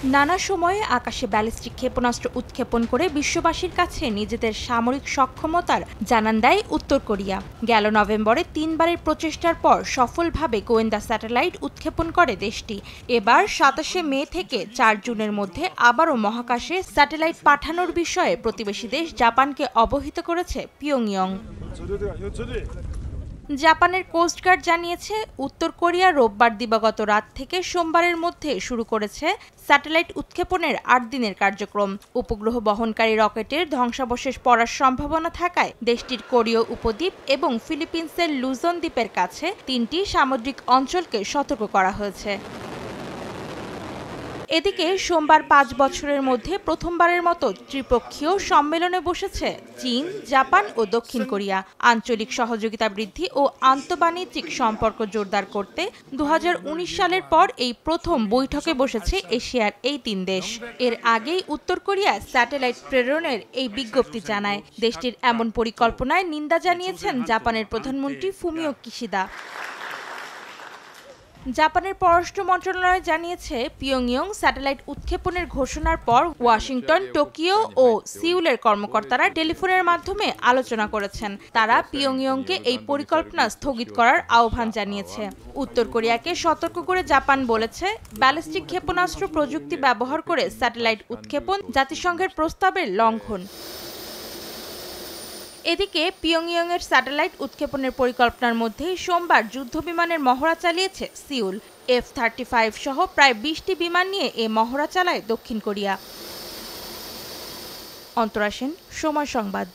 নানা সময়ে আকাশে ব্যালিস্টিক ক্ষেপণাস্ত্র উৎক্ষেপণ করে বিশ্ববাসীর কাছে নিজেদের সামরিক সক্ষমতার জানান দেয় উত্তর কোরিয়া। গেল নভেম্বরে 3বারের প্রচেষ্টার পর সফলভাবে গোয়েন্দা স্যাটেলাইট উৎক্ষেপণ করে দেশটি। এবার 27 মে থেকে 4 জুনের মধ্যে আবারও মহাকাশে স্যাটেলাইট পাঠানোর বিষয়ে প্রতিবেশী দেশ জাপানকে অবহিত করেছে পিয়ংইয়ং। জাপানের কোস্টগার্ড জানিয়েছে, উত্তর কোরিয়া রোববার দিবাগত রাত থেকে সোমবারের মধ্যে শুরু করেছে স্যাটেলাইট উৎক্ষেপণের 8 দিনের কার্যক্রম। উপগ্রহ বহনকারী রকেটের ধ্বংসাবশেষ পড়ার সম্ভাবনা থাকায় দেশটির কোরীয় উপদ্বীপ এবং ফিলিপিন্সের লুজন দ্বীপের কাছে 3টি সামুদ্রিক অঞ্চলকে সতর্ক করা হয়েছে। এদিকে সোমবার 5 বছরের মধ্যে প্রথমবারের মতো ত্রিপক্ষীয় সম্মেলনে বসেছে চীন, জাপান ও দক্ষিণ কোরিয়া। আঞ্চলিক সহযোগিতা বৃদ্ধি ও আন্তঃবাণিজ্যিক সম্পর্ক জোরদার করতে 2019 সালের পর এই প্রথম বৈঠকে বসেছে এশিয়ার এই 3 দেশ। এর আগেই উত্তর কোরিয়া স্যাটেলাইট প্রেরণের এই বিজ্ঞপ্তি জানায়। দেশটির এমন পরিকল্পনায় নিন্দা জানিয়েছেন জাপানের প্রধানমন্ত্রী ফুমিও কিশিদা। জাপানের পররাষ্ট্র মন্ত্রণালয় জানিয়েছে, পিয়ংইয়ং স্যাটেলাইট উৎক্ষেপণের ঘোষণার পর ওয়াশিংটন, টোকিও ও সিউলের কর্মকর্তারা টেলিফোনের মাধ্যমে আলোচনা করেছেন। তারা পিয়ংইয়ংকে এই পরিকল্পনা স্থগিত করার আহ্বান জানিয়েছে। উত্তর কোরিয়াকে সতর্ক করে জাপান বলেছে, ব্যালিস্টিক ক্ষেপণাস্ত্র প্রযুক্তি ব্যবহার করে স্যাটেলাইট উৎক্ষেপণ জাতিসংঘের প্রস্তাবের লঙ্ঘন। এদিকে পিয়ংইয়ংয়ের স্যাটেলাইট উৎক্ষেপণের পরিকল্পনার মধ্যেই সোমবার যুদ্ধবিমানের মহড়া চালিয়েছে সিউল। F-35 সহ প্রায় 20টি বিমান নিয়ে এ মহড়া চালায় দক্ষিণ কোরিয়া। অন্তরা সেন, সময় সংবাদ।